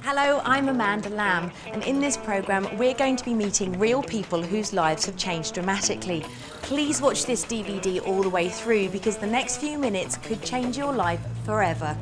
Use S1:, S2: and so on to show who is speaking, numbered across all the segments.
S1: Hello, I'm Amanda Lamb, and in this programme we're going to be meeting real people whose lives have changed dramatically. Please watch this DVD all the way through because the next few minutes could change your life forever.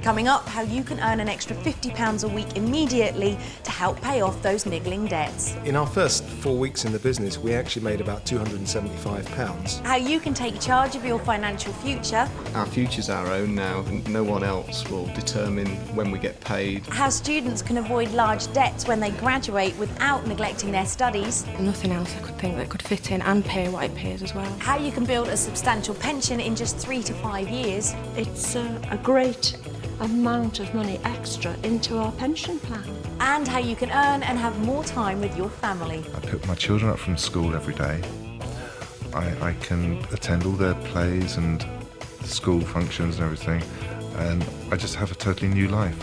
S1: Coming up, how you can earn an extra £50 a week immediately to help pay off those niggling debts.
S2: In our first 4 weeks in the business, we actually made about £275.
S1: How you can take charge of your financial future.
S3: Our future's our own now, and no one else will determine when we get paid.
S1: How students can avoid large debts when they graduate without neglecting their studies.
S4: Nothing else I could think that could fit in and pay what it pays as well.
S1: How you can build a substantial pension in just 3 to 5 years.
S5: It's a great amount of money extra into our pension plan.
S1: And how you can earn and have more time with your family.
S6: I pick my children up from school every day. I can attend all their plays and school functions and everything, and I just have a totally new life.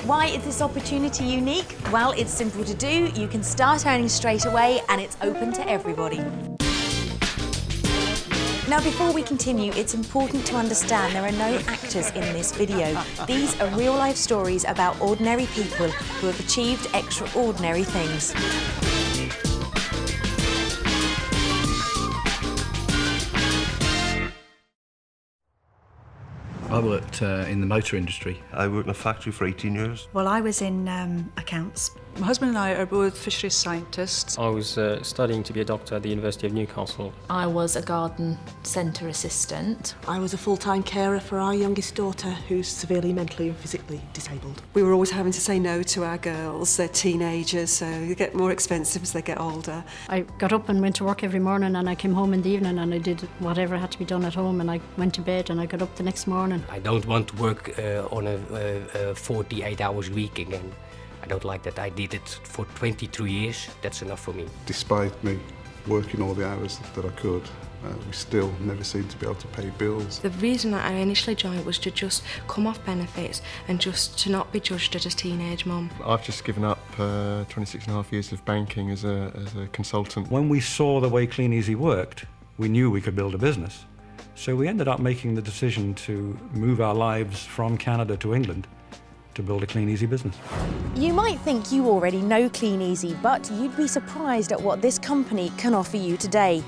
S1: Why is this opportunity unique? Well, it's simple to do. You can start earning straight away and it's open to everybody. Now, before we continue, it's important to understand there are no actors in this video. These are real-life stories about ordinary people who have achieved extraordinary things.
S7: I worked in the motor industry.
S8: I worked in a factory for 18 years.
S9: Well, I was in accounts.
S10: My husband and I are both fisheries scientists.
S11: I was studying to be a doctor at the University of Newcastle.
S12: I was a garden centre assistant.
S13: I was a full-time carer for our youngest daughter, who's severely mentally and physically disabled.
S14: We were always having to say no to our girls. They're teenagers, so they get more expensive as they get older.
S5: I got up and went to work every morning, and I came home in the evening and I did whatever had to be done at home, and I went to bed and I got up the next morning.
S15: I don't want to work on a 48 hours week again. I don't like that. I did it for 23 years. That's enough for me.
S16: Despite me working all the hours that I could, we still never seemed to be able to pay bills.
S4: The reason that I initially joined was to just come off benefits and just to not be judged as a teenage mum.
S17: I've just given up 26 and a half years of banking as a consultant.
S7: When we saw the way Kleeneze worked, we knew we could build a business. So we ended up making the decision to move our lives from Canada to England to build a Kleeneze business.
S1: You might think you already know Kleeneze, but you'd be surprised at what this company can offer you today.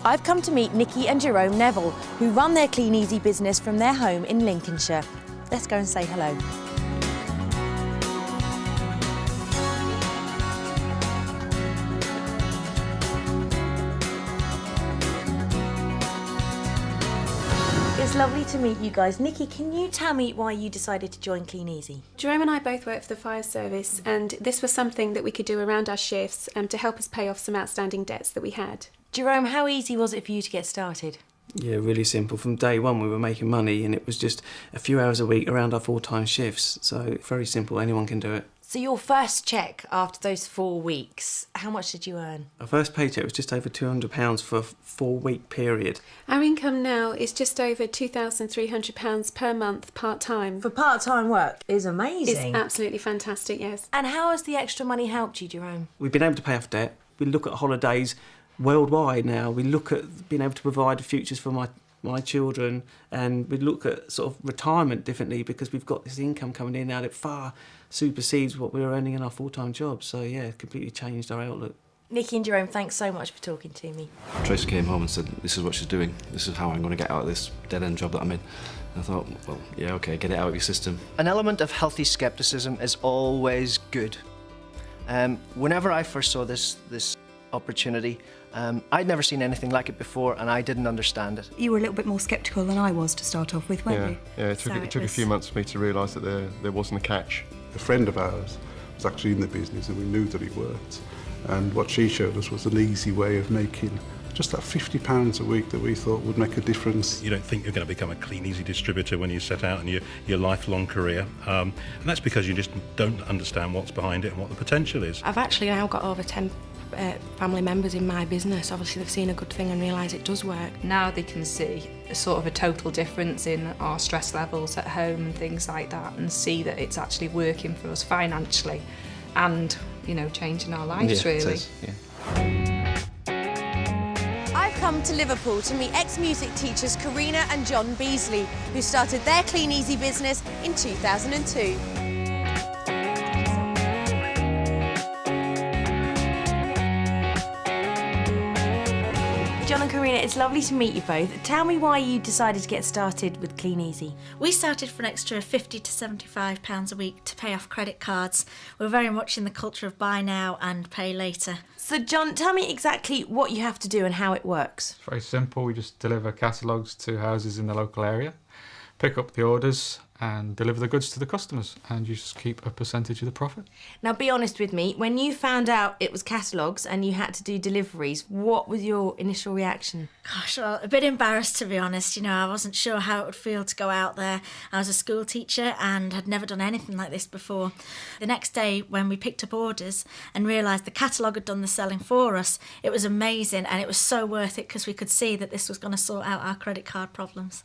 S1: I've come to meet Nikki and Jerome Neville, who run their Kleeneze business from their home in Lincolnshire. Let's go and say hello. It's lovely to meet you guys. Nikki, can you tell me why you decided to join Kleeneze?
S18: Jerome and I both work for the fire service, and this was something that we could do around our shifts to help us pay off some outstanding debts that we had.
S1: Jerome, how easy was it for you to get started?
S3: Yeah, really simple. From day one we were making money, and it was just a few hours a week around our full-time shifts, so very simple, anyone can do it.
S1: So your first cheque after those 4 weeks, how much did you earn?
S3: Our first paycheck was just over £200 for a 4-week period.
S18: Our income now is just over £2,300 per month part-time.
S1: For part-time work is amazing.
S18: It's absolutely fantastic, yes.
S1: And how has the extra money helped you, Jerome?
S3: We've been able to pay off debt. We look at holidays worldwide now. We look at being able to provide futures for my children, and we look at sort of retirement differently because we've got this income coming in now that far supersedes what we were earning in our full-time jobs. So yeah, it completely changed our outlook.
S1: Nikki and Jerome, thanks so much for talking to me.
S8: Tracy came home and said, this is what she's doing. This is how I'm going to get out of this dead-end job that I'm in. And I thought, well, yeah, OK, get it out of your system.
S19: An element of healthy scepticism is always good. Whenever I first saw this opportunity, I'd never seen anything like it before, and I didn't understand it.
S9: You were a little bit more sceptical than I was to start off with, weren't you?
S17: Yeah, it took a few months for me to realise that there wasn't a catch.
S16: A friend of ours was actually in the business, and we knew that he worked. And what she showed us was an easy way of making just that £50 a week that we thought would make a difference.
S20: You don't think you're going to become a Kleeneze distributor when you set out in your lifelong career, and that's because you just don't understand what's behind it and what the potential is.
S4: I've actually now got over 10 family members in my business. Obviously they've seen a good thing and realised it does work.
S12: Now they can see a sort of a total difference in our stress levels at home and things like that, and see that it's actually working for us financially and, you know, changing our lives, really.
S3: It is, yeah.
S1: I've come to Liverpool to meet ex-music teachers Karina and John Beasley, who started their Kleeneze business in 2002. John and Karina, it's lovely to meet you both. Tell me why you decided to get started with Kleeneze.
S21: We started for an extra £50 to £75 a week to pay off credit cards. We're very much in the culture of buy now and pay later.
S1: So John, tell me exactly what you have to do and how it works.
S22: It's very simple. We just deliver catalogues to houses in the local area, pick up the orders and deliver the goods to the customers, and you just keep a percentage of the profit.
S1: Now be honest with me, when you found out it was catalogues and you had to do deliveries, what was your initial reaction?
S21: Gosh, well, a bit embarrassed to be honest. You know, I wasn't sure how it would feel to go out there. I was a school teacher and had never done anything like this before. The next day when we picked up orders and realised the catalogue had done the selling for us, it was amazing and it was so worth it because we could see that this was going to sort out our credit card problems.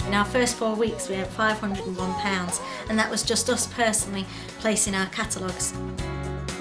S21: In our first 4 weeks we had £501 and that was just us personally placing our catalogues.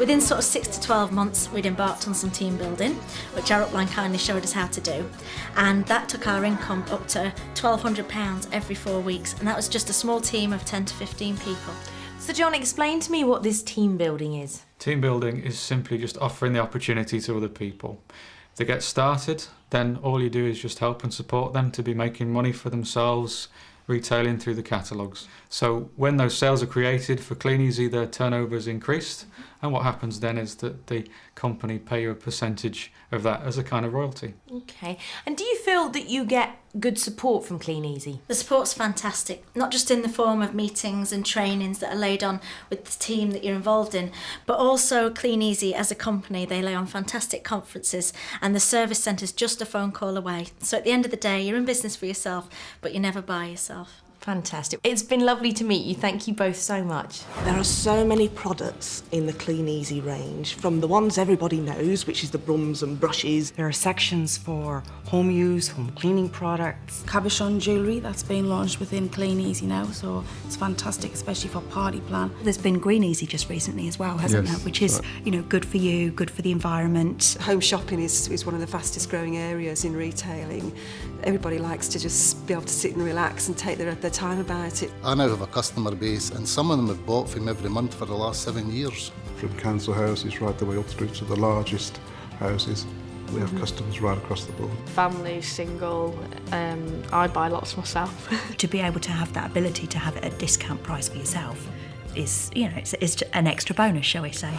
S21: Within sort of 6 to 12 months we'd embarked on some team building, which our upline kindly showed us how to do, and that took our income up to £1,200 every 4 weeks, and that was just a small team of 10 to 15 people.
S1: So John, explain to me what this team building is.
S22: Team building is simply just offering the opportunity to other people. If they get started, then all you do is just help and support them to be making money for themselves, retailing through the catalogues. So when those sales are created for Kleeneze, their turnover is increased, and what happens then is that the company pay you a percentage of that as a kind of royalty.
S1: Okay, and do you feel that you get good support from Kleeneze?
S21: The support's fantastic, not just in the form of meetings and trainings that are laid on with the team that you're involved in, but also Kleeneze as a company, they lay on fantastic conferences and the service centre's just a phone call away. So at the end of the day, you're in business for yourself, but you're never by yourself.
S1: Fantastic. It's been lovely to meet you. Thank you both so much.
S13: There are so many products in the Kleeneze range, from the ones everybody knows, which is the brums and brushes.
S23: There are sections for home use, home cleaning products.
S24: Cabochon jewellery that's been launched within Kleeneze now, so it's fantastic, especially for party plan.
S9: There's been Greeneasy just recently as well, hasn't there? Which is, you know, good for you, good for the environment.
S14: Home shopping is one of the fastest growing areas in retailing. Everybody likes to just be able to sit and relax and take their time about it.
S25: I now have a customer base and some of them have bought from every month for the last 7 years.
S16: From council houses right the way up through to the largest houses. We have customers right across the board.
S26: Family, single, I buy lots myself.
S9: To be able to have that ability to have it at a discount price for yourself is, you know, it's an extra bonus, shall we say.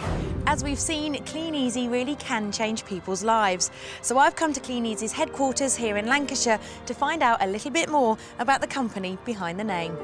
S1: As we've seen, Kleeneze really can change people's lives. So I've come to Kleeneze's headquarters here in Lancashire to find out a little bit more about the company behind the name.